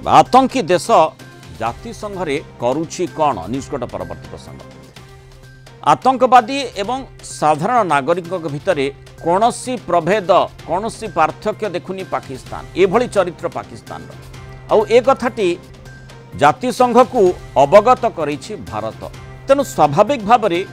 आतंकी देश जातिसंघ रे करुछि कौन न्यूज़कोट परवर्ती प्रसंग आतंकवादी एवं साधारण नागरिक भितर कौनसी प्रभेद कौनसी पार्थक्य देखुनी पाकिस्तान एभली चरित्र पाकिस्तान आउ ए कथाटी जातिसंघ को अवगत करिछि भारत तेणु स्वाभाविक भाव में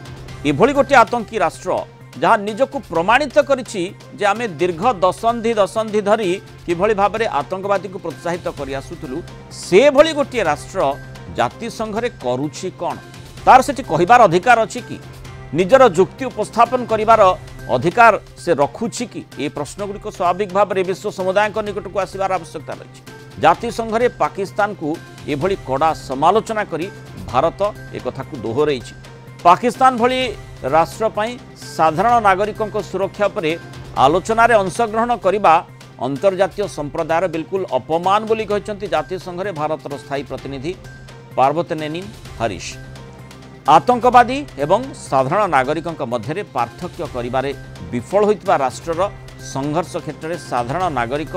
एभली गोटे आतंकी राष्ट्र जहाँ निजक प्रमाणित करिछि जे आमे दीर्घ दशंधि धरी किभली भाव में आतंकवादी को प्रोत्साहित करि आसुथुलु से भली गोटे राष्ट्र जातिसंघ रे करुछि कौन तार सेठी कहिबार अधिकार अछि कि निजर जुक्ति उपस्थापन करिवार अधिकार से रखुछि कि ये प्रश्नगुड़िक स्वाभाविक भाव में विश्व समुदाय निकट को आसबार आवश्यकता रही जातिसंघ रे पाकिस्तान को एभली कड़ा समालोचना करी भारत एक कथा को दोहराई पाकिस्तान भली राष्ट्र पई साधारण नागरिकों सुरक्षा पर आलोचना रे अंशग्रहण करने अंतर्जातीय संप्रदायर बिल्कुल अपमान बोली कहते जातिसंघ रे भारतर स्थायी प्रतिनिधि पार्वतनेनी हरीश आतंकवादी एवं साधारण नागरिकों मध्य पार्थक्य करिबारे विफल होइतबा राष्ट्रर संघर्ष क्षेत्र में साधारण नागरिक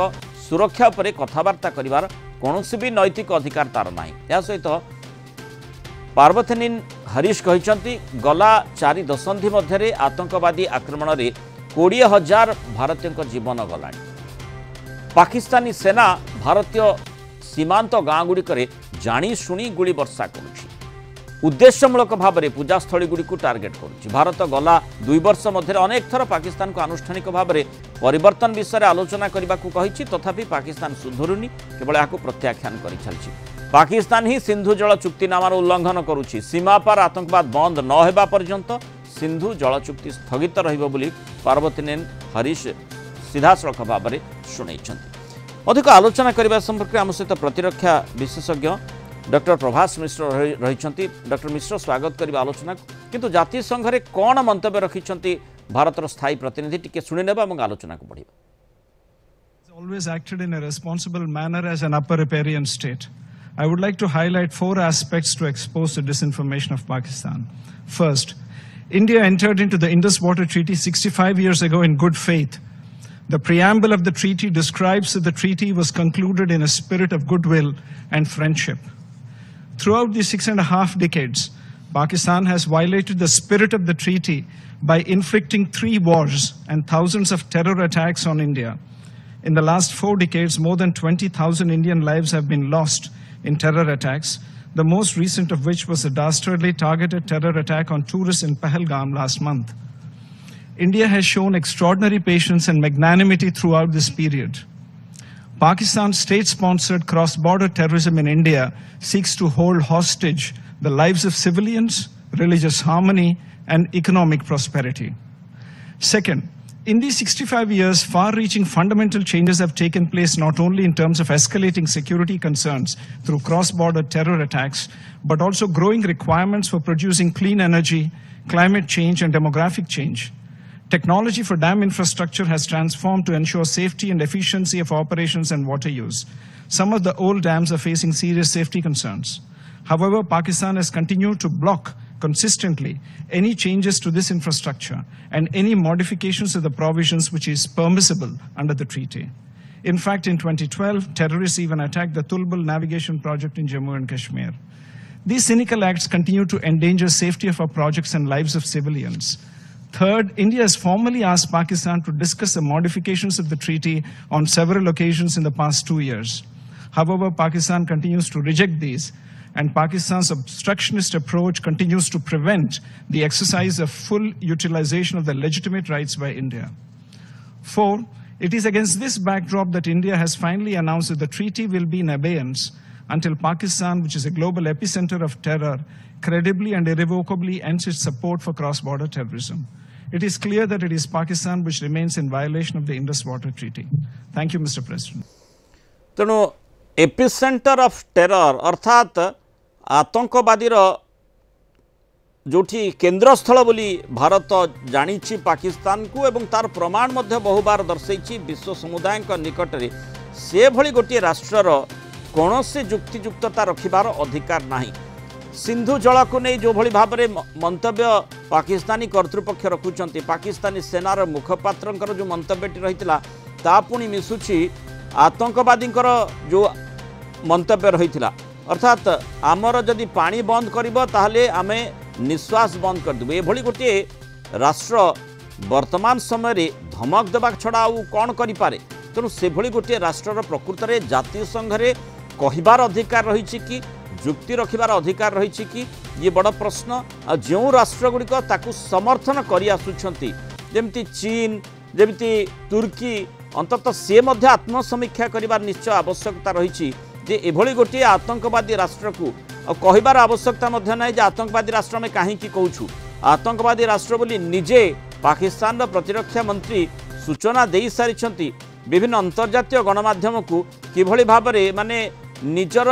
सुरक्षा पर कथबार्ता करिवार कौनसी भी नैतिक अधिकार तार नाही। या सहित पार्वतनेनी हरीश कहते गला 4 दशंधि मध्य आतंकवादी आक्रमण में 20,000 भारतीय जीवन गला पाकिस्तानी सेना भारतीय सीमांत गाँ गुड़िक जानी शुणी गुली वर्षा करुछि उद्देश्यमूलक भाव में पूजास्थली गुड़ी को टार्गेट करुछि भारत गला 2 वर्ष मध्य अनेक थर पाकिस्तान को आनुष्ठानिक भाव में परिवर्तन विषय में आलोचना करने को कही तथापि पाकिस्तान सुधुरुनी केवल यहाँ प्रत्याख्यान कर चलछि पाकिस्तान ही सिंधु जल चुक्तिनामार उल्लंघन करुछि सीमा पार आतंकवाद बंद न होगा पर्यंत सिंधु जल चुक्ति स्थगित रहिबो बोली पार्वतनेनी हरीश सीधासलख भाव में शुणाई अधिक आलोचना करने संपर्क आम सहित प्रतिरक्षा विशेषज्ञ डॉक्टर प्रभास मिश्र रही डॉक्टर मिश्र स्वागत करने आलोचना किंतु जातिसंघ रे कौन मंतव्य रखिछंती भारतर स्थायी प्रतिनिधि टिके सुनिनेबा एवं आलोचना को बढ़िबा always acted in a responsible manner as an upper riparian state. I would like to highlight 4 aspects to expose the disinformation of Pakistan. First, India entered into the Indus Water Treaty 65 years ago in good faith. The preamble of the treaty describes that the treaty was concluded in a spirit of goodwill and friendship. Throughout the 6.5 decades, Pakistan has violated the spirit of the treaty by inflicting 3 wars and thousands of terror attacks on India. In the last 4 decades, more than 20,000 Indian lives have been lost in terror attacks, the most recent of which was a dastardly targeted terror attack on tourists in Pahalgam last month. India has shown extraordinary patience and magnanimity throughout this period. Pakistan's state-sponsored cross-border terrorism in India seeks to hold hostage the lives of civilians, religious harmony, and economic prosperity. Second, in these 65 years, far-reaching fundamental changes have taken place not only in terms of escalating security concerns through cross-border terror attacks, but also growing requirements for producing clean energy, climate change, and demographic change. Technology for dam infrastructure has transformed to ensure safety and efficiency of operations and water use. Some of the old dams are facing serious safety concerns. However, Pakistan has continued to block consistently any changes to this infrastructure and any modifications to the provisions which is permissible under the treaty. In fact, in 2012, terrorists even attacked the Tulbul navigation project in Jammu and Kashmir. These cynical acts continue to endanger safety of our projects and lives of civilians. Third, India has formally asked Pakistan to discuss the modifications of the treaty on several occasions in the past 2 years. However, Pakistan continues to reject these, and Pakistan's obstructionist approach continues to prevent the exercise of full utilization of the legitimate rights by India. Four, it is against this backdrop that India has finally announced that the treaty will be in abeyance until Pakistan, which is a global epicenter of terror, credibly and irrevocably ends its support for cross-border terrorism. It is clear that it is Pakistan which remains in violation of the Indus Water Treaty. Thank you, Mr. President. तेणु epicentre of terror अर्थात आतंकवादी जोठी केन्द्रस्थल बोली भारत जानी पाकिस्तान को एवं तार प्रमाण बहुबार दर्शई विश्व समुदाय निकट में से भली गोटे राष्ट्रर कौन से जुक्तियुक्तता रखिबार अधिकार नहीं। सिंधु जल को नहीं जो भली भाव में मंतव्य पाकिस्तानी कर्तृपक्ष रखुंट पाकिस्तानी सेनार मुखपात्र जो मंतव्यटी रही पुणी मिशुची आतंकवादी जो मंतव्य रही अर्थात आमर जदि पानी बंद करिबो ताहले आमे निश्वास बंद कर देबो एभली गोटे राष्ट्र वर्तमान समय रे धमक देबा छड़ा आउ कौन करि पारे तेणु से भली गोटे राष्ट्रर प्रकृत में जातीय संघरे कहिबार अधिकार रही कि जुक्ति रखिबार अधिकार रही कि ये बड़ प्रश्न आ जो राष्ट्रगुड़िक ताकू समर्थन करि आसुछंती जेमती चीन जेमती तुर्की अंततः से मध्य आत्मसमीक्षा करिबार निश्चय आवश्यकता रही जे एभली गोटे आतंकवादी राष्ट्र को कहिबार आवश्यकता मध्य ना जे आतंकवादी राष्ट्र में कहीं कहूँ आतंकवादी राष्ट्र बोली निजे पाकिस्तान प्रतिरक्षा मंत्री सूचना दे सारी विभिन्न अंतर्जातीय गणमाध्यम को किभली भाव में माने निजर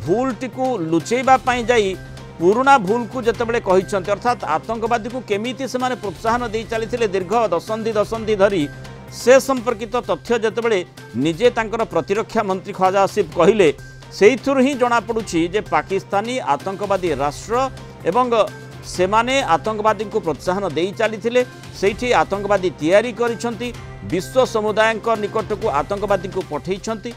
भूल टी लुचेबा जाई पुराना भूल को जितेबाला कहते अर्थात आतंकवादी को केमिति से प्रोत्साहन दे चली दीर्घ दशंधि धरी से संपर्कित तथ्य जितेबाला निजे तांकर प्रतिरक्षा मंत्री ख्वाजा आसिफ कहले से ही जना पड़ुछि जे पाकिस्तानी आतंकवादी राष्ट्र एवं सेमाने आतंकवादी को प्रोत्साहन दे चली से आतंकवादी तैयारी करिसेंती विश्व समुदाय निकट को आतंकवादी को पठेइछंती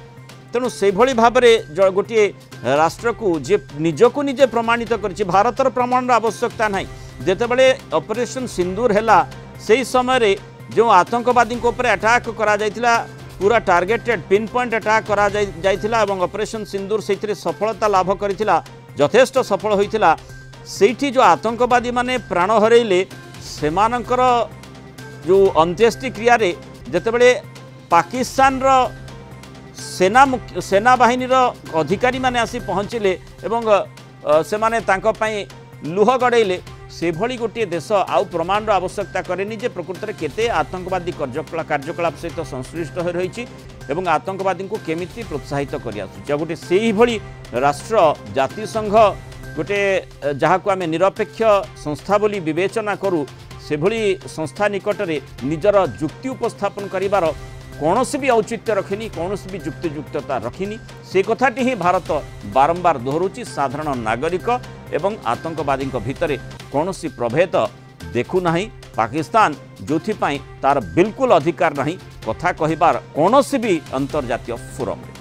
तेणु से भली भाव में गोटे राष्ट्र को जे निजको निजे प्रमाणित कर भारतर प्रमाण आवश्यकता ना जितेबाला ऑपरेशन सिंदूर है से समय जो आतंकवादी अटैक करा जायतिला पूरा टार्गेटेड पिन पॉइंट अटैक करा जायतिला एवं ऑपरेशन सिंदूर से सफलता लाभ करथिला यथेष्ट सफल होइतिला सेठी जो आतंकवादी माने प्राण हरैले सेमानकर जो अंत्येष्टि क्रिया रे जेतेबेले पाकिस्तान रो सेना बाहिनीर अधिकारी माने आसी पहुँचले एवं से माने तांको पई लुह गड़ेले से भली गोटे देश आउ प्रमाण आवश्यकता करेनि जे प्रकृत में केते आतंकवादी कार्यकलाप सहित संश्लिष्ट हो रही एवं आतंकवादी को केमिति प्रोत्साहित कर आसुचे गोटे से भली राष्ट्र जातिसंघ गोटे जहाँ को आम निरपेक्ष संस्था बोली विवेचना करूँ से भली संस्था निकट में निजर जुक्ति उपस्थापन करिवार कौन भी औचित्य रखिनी कौन भी जुक्तियुक्तता रखिनी से कथाटी ही भारत बारंबार दोहरुची साधारण नागरिक एवं आतंकवादी भितर कौन प्रभेद देखु नाही पाकिस्तान जो तार बिल्कुल अधिकार नहीं कथा कहिबार कौन भी अंतर्जातीय फोरम।